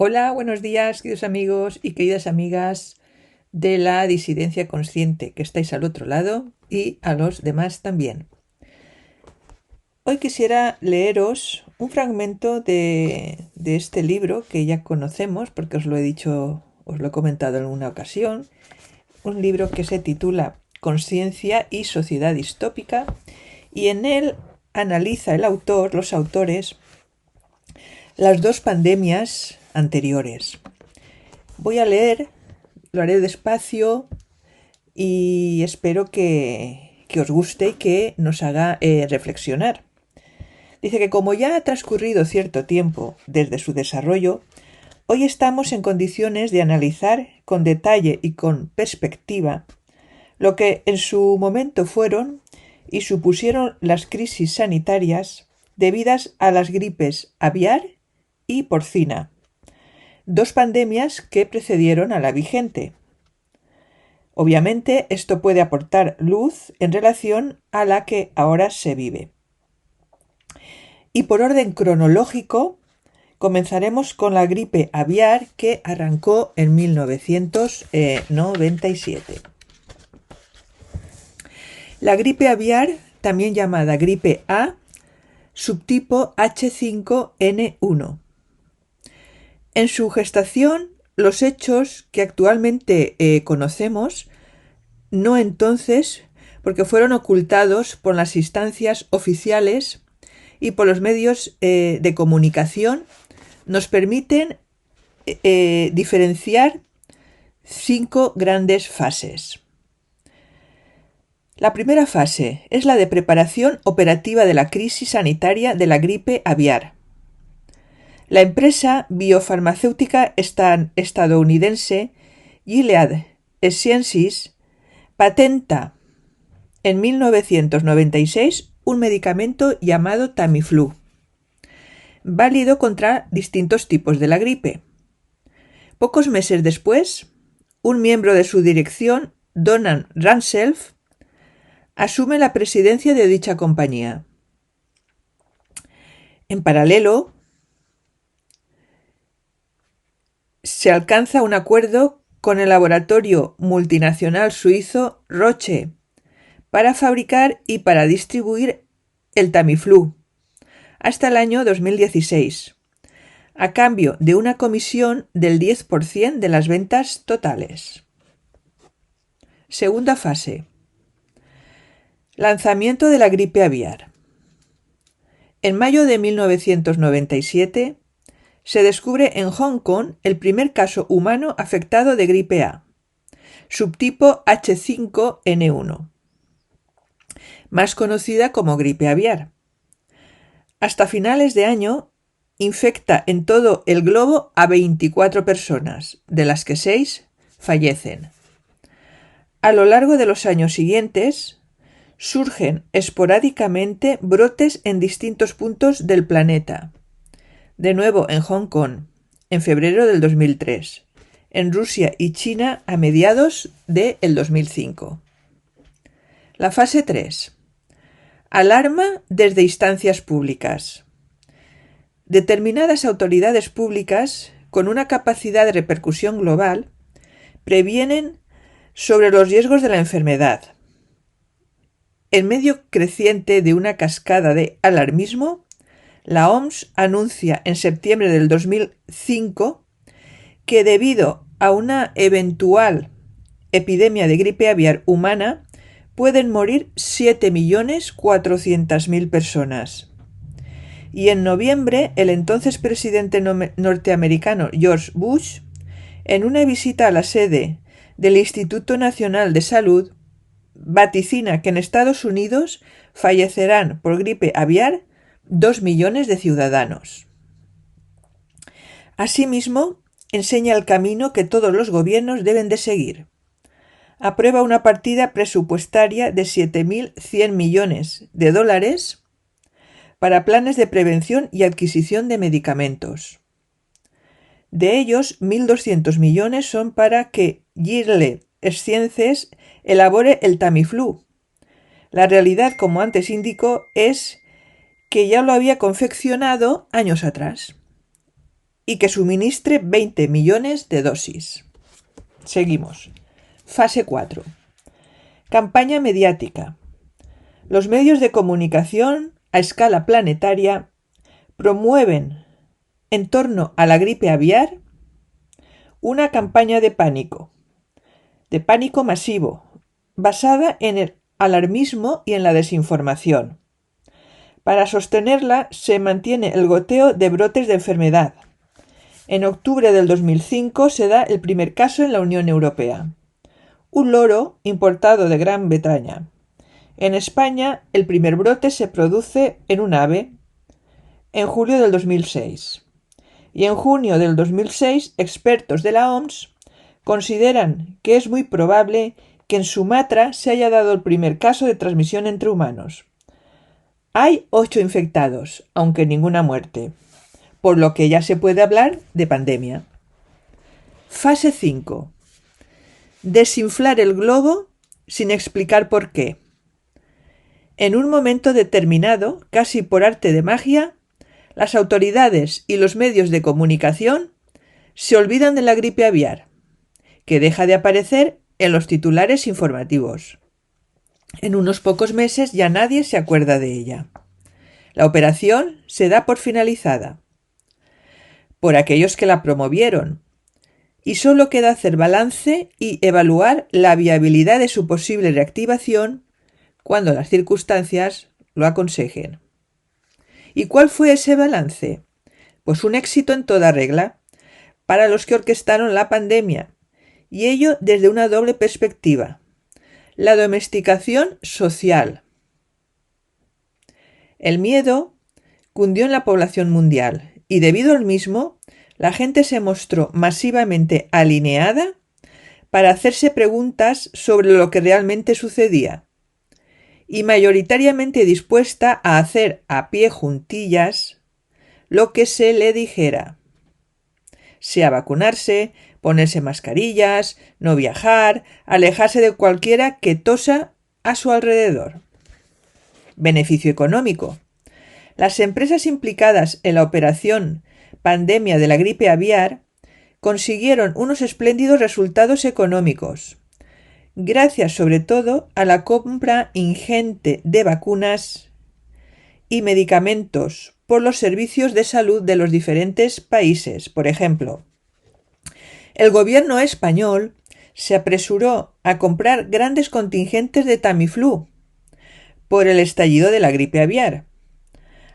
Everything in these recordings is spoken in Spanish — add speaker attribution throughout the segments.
Speaker 1: Hola, buenos días, queridos amigos y queridas amigas de la disidencia consciente que estáis al otro lado y a los demás también. Hoy quisiera leeros un fragmento de este libro que ya conocemos porque os lo he dicho, os lo he comentado en una ocasión, un libro que se titula Conciencia y sociedad distópica y en él analiza los autores, las dos pandemias anteriores. Voy a leer, lo haré despacio y espero que os guste y que nos haga reflexionar. Dice que como ya ha transcurrido cierto tiempo desde su desarrollo, hoy estamos en condiciones de analizar con detalle y con perspectiva lo que en su momento fueron y supusieron las crisis sanitarias debidas a las gripes aviar y porcina, dos pandemias que precedieron a la vigente. Obviamente, esto puede aportar luz en relación a la que ahora se vive. Y por orden cronológico, comenzaremos con la gripe aviar que arrancó en 1997. La gripe aviar, también llamada gripe A, subtipo H5N1. En su gestación, los hechos que actualmente conocemos no entonces, porque fueron ocultados por las instancias oficiales y por los medios de comunicación, nos permiten diferenciar 5 grandes fases. La primera fase es la de preparación operativa de la crisis sanitaria de la gripe aviar. La empresa biofarmacéutica estadounidense Gilead Sciences patenta en 1996 un medicamento llamado Tamiflu, válido contra distintos tipos de la gripe. Pocos meses después, un miembro de su dirección, Donald Rumsfeld, asume la presidencia de dicha compañía. En paralelo, se alcanza un acuerdo con el laboratorio multinacional suizo Roche para fabricar y para distribuir el Tamiflu hasta el año 2016, a cambio de una comisión del 10% de las ventas totales. Segunda fase. Lanzamiento de la gripe aviar. En mayo de 1997 se descubre en Hong Kong el primer caso humano afectado de gripe A, subtipo H5N1, más conocida como gripe aviar. Hasta finales de año infecta en todo el globo a 24 personas, de las que 6 fallecen. A lo largo de los años siguientes, surgen esporádicamente brotes en distintos puntos del planeta. De nuevo en Hong Kong, en febrero del 2003, en Rusia y China a mediados del 2005. La fase 3. Alarma desde instancias públicas. Determinadas autoridades públicas, con una capacidad de repercusión global, previenen sobre los riesgos de la enfermedad. En medio creciente de una cascada de alarmismo, la OMS anuncia en septiembre del 2005 que debido a una eventual epidemia de gripe aviar humana pueden morir 7.400.000 personas. Y en noviembre, el entonces presidente norteamericano George Bush, en una visita a la sede del Instituto Nacional de Salud, vaticina que en Estados Unidos fallecerán por gripe aviar 2 millones de ciudadanos. Asimismo, enseña el camino que todos los gobiernos deben de seguir. Aprueba una partida presupuestaria de 7.100 millones de dólares para planes de prevención y adquisición de medicamentos. De ellos, 1.200 millones son para que Gilead Sciences elabore el Tamiflu. La realidad, como antes indicó, es que ya lo había confeccionado años atrás. y que suministre 20 millones de dosis. Seguimos. Fase 4. Campaña mediática. Los medios de comunicación a escala planetaria promueven en torno a la gripe aviar una campaña de pánico masivo, basada en el alarmismo y en la desinformación. Para sostenerla se mantiene el goteo de brotes de enfermedad. En octubre del 2005 se da el primer caso en la Unión Europea. Un loro importado de Gran Bretaña. En España, el primer brote se produce en un ave en julio del 2006. Y en junio del 2006, expertos de la OMS consideran que es muy probable que en Sumatra se haya dado el primer caso de transmisión entre humanos. Hay 8 infectados, aunque ninguna muerte, por lo que ya se puede hablar de pandemia. Fase 5. Desinflar el globo sin explicar por qué. En un momento determinado, casi por arte de magia, las autoridades y los medios de comunicación se olvidan de la gripe aviar, que deja de aparecer en los titulares informativos. En unos pocos meses ya nadie se acuerda de ella. La operación se da por finalizada por aquellos que la promovieron, y solo queda hacer balance y evaluar la viabilidad de su posible reactivación cuando las circunstancias lo aconsejen. ¿Y cuál fue ese balance? Pues un éxito en toda regla para los que orquestaron la pandemia, y ello desde una doble perspectiva: la domesticación social. El miedo cundió en la población mundial y debido al mismo, la gente se mostró masivamente alineada para hacerse preguntas sobre lo que realmente sucedía y mayoritariamente dispuesta a hacer a pie juntillas lo que se le dijera, sea vacunarse, ponerse mascarillas, no viajar, alejarse de cualquiera que tosa a su alrededor. Beneficio económico. Las empresas implicadas en la operación pandemia de la gripe aviar consiguieron unos espléndidos resultados económicos, gracias sobre todo a la compra ingente de vacunas y medicamentos por los servicios de salud de los diferentes países. Por ejemplo, el gobierno español se apresuró a comprar grandes contingentes de Tamiflu por el estallido de la gripe aviar.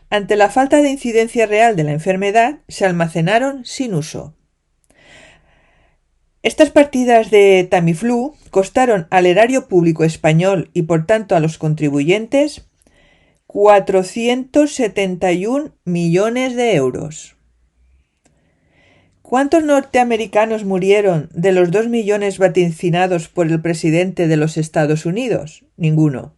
Speaker 1: Ante la falta de incidencia real de la enfermedad, se almacenaron sin uso. Estas partidas de Tamiflu costaron al erario público español y por tanto a los contribuyentes 471 millones de euros. ¿Cuántos norteamericanos murieron de los 2 millones vaticinados por el presidente de los Estados Unidos? Ninguno.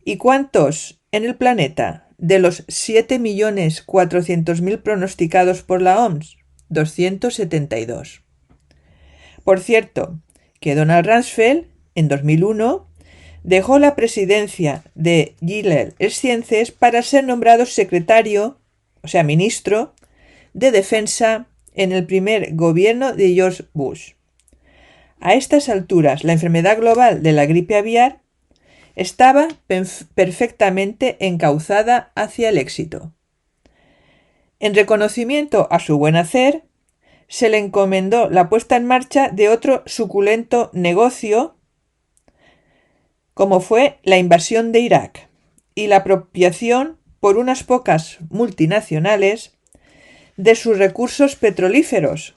Speaker 1: ¿Y cuántos en el planeta de los 7.400.000 pronosticados por la OMS? 272. Por cierto, que Donald Rumsfeld, en 2001, dejó la presidencia de Gilead Sciences para ser nombrado ministro de Defensa en el primer gobierno de George Bush. A estas alturas, la enfermedad global de la gripe aviar estaba perfectamente encauzada hacia el éxito. En reconocimiento a su buen hacer, se le encomendó la puesta en marcha de otro suculento negocio, como fue la invasión de Irak y la apropiación por unas pocas multinacionales de sus recursos petrolíferos,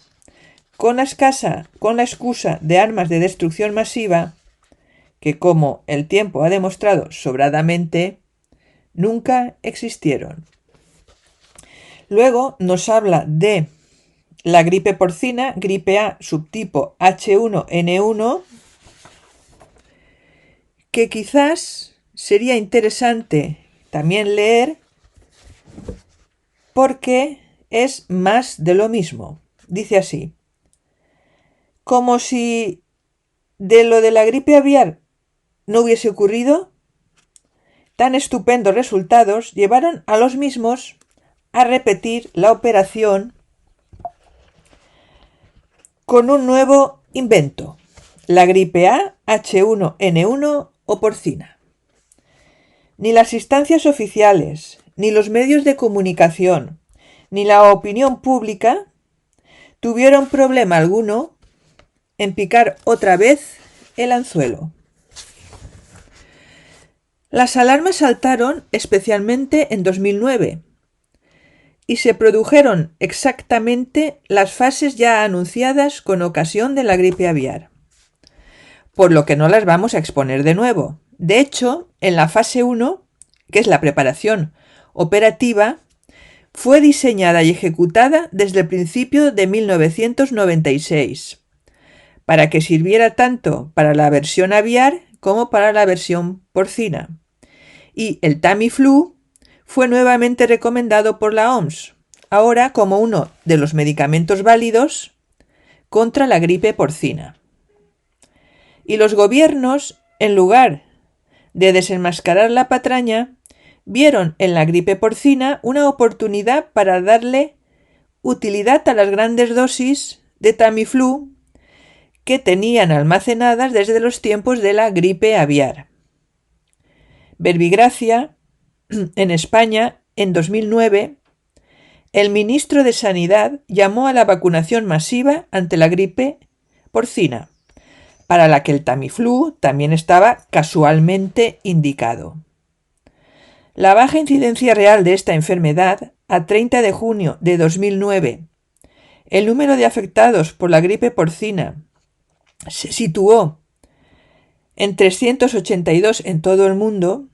Speaker 1: con la excusa de armas de destrucción masiva, que, como el tiempo ha demostrado sobradamente, nunca existieron. Luego nos habla de la gripe porcina, gripe A, subtipo H1N1, que quizás sería interesante también leer porque es más de lo mismo. Dice así: como si de lo de la gripe aviar no hubiese ocurrido, tan estupendos resultados llevaron a los mismos a repetir la operación con un nuevo invento, la gripe A, H1N1 o porcina. Ni las instancias oficiales, ni los medios de comunicación, ni la opinión pública tuvieron problema alguno en picar otra vez el anzuelo. Las alarmas saltaron especialmente en 2009 y se produjeron exactamente las fases ya anunciadas con ocasión de la gripe aviar, por lo que no las vamos a exponer de nuevo. De hecho, en la fase 1, que es la preparación operativa, fue diseñada y ejecutada desde el principio de 1996, para que sirviera tanto para la versión aviar como para la versión porcina. Y el Tamiflu fue nuevamente recomendado por la OMS, ahora como uno de los medicamentos válidos contra la gripe porcina. Y los gobiernos, en lugar de desenmascarar la patraña, vieron en la gripe porcina una oportunidad para darle utilidad a las grandes dosis de Tamiflu que tenían almacenadas desde los tiempos de la gripe aviar. Verbigracia, en España, en 2009, el ministro de Sanidad llamó a la vacunación masiva ante la gripe porcina, para la que el Tamiflu también estaba casualmente indicado. La baja incidencia real de esta enfermedad, a 30 de junio de 2009, el número de afectados por la gripe porcina se situó en 382 en todo el mundo,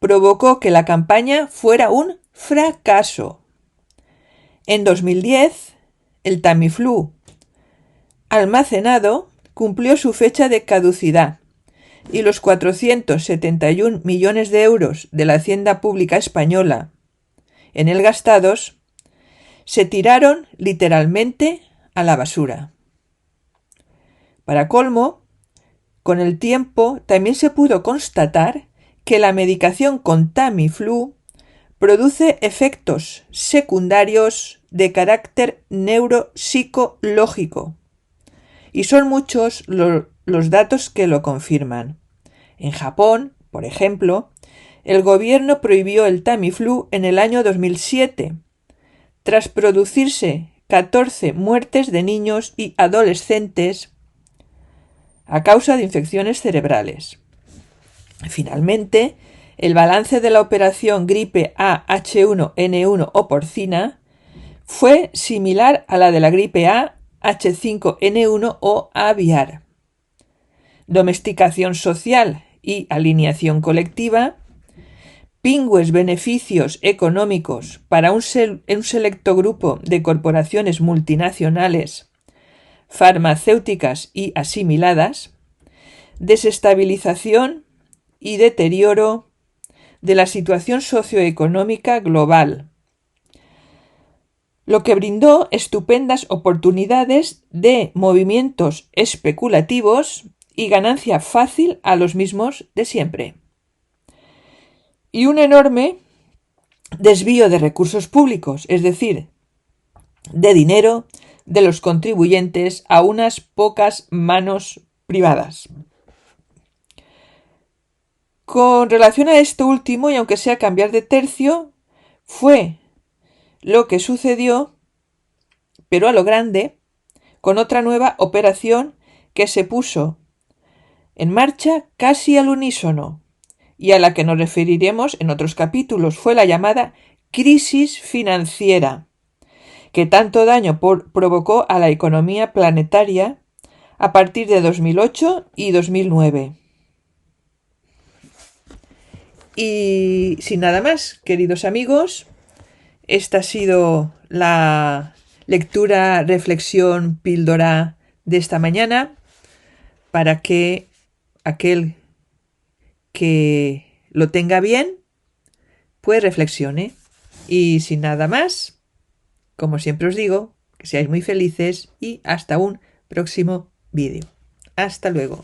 Speaker 1: provocó que la campaña fuera un fracaso. En 2010, el Tamiflu almacenado cumplió su fecha de caducidad y los 471 millones de euros de la hacienda pública española en él gastados se tiraron literalmente a la basura. Para colmo, con el tiempo también se pudo constatar que la medicación con Tamiflu produce efectos secundarios de carácter neuropsicológico. Y son muchos los datos que lo confirman. En Japón, por ejemplo, el gobierno prohibió el Tamiflu en el año 2007, tras producirse 14 muertes de niños y adolescentes a causa de infecciones cerebrales. Finalmente, el balance de la operación gripe A H1N1 o porcina fue similar a la de la gripe A H5N1 o aviar. Domesticación social y alineación colectiva, pingües beneficios económicos para un selecto grupo de corporaciones multinacionales, farmacéuticas y asimiladas, desestabilización y deterioro de la situación socioeconómica global, lo que brindó estupendas oportunidades de movimientos especulativos y ganancia fácil a los mismos de siempre. Y un enorme desvío de recursos públicos, es decir, de dinero de los contribuyentes a unas pocas manos privadas. Con relación a esto último, y aunque sea cambiar de tercio, fue lo que sucedió, pero a lo grande, con otra nueva operación que se puso en marcha casi al unísono y a la que nos referiremos en otros capítulos. Fue la llamada crisis financiera, que tanto daño provocó a la economía planetaria a partir de 2008 y 2009. Y sin nada más, queridos amigos, esta ha sido la lectura, reflexión, píldora de esta mañana para que aquel que lo tenga bien, pues reflexione. Y sin nada más, como siempre os digo, que seáis muy felices y hasta un próximo vídeo. Hasta luego.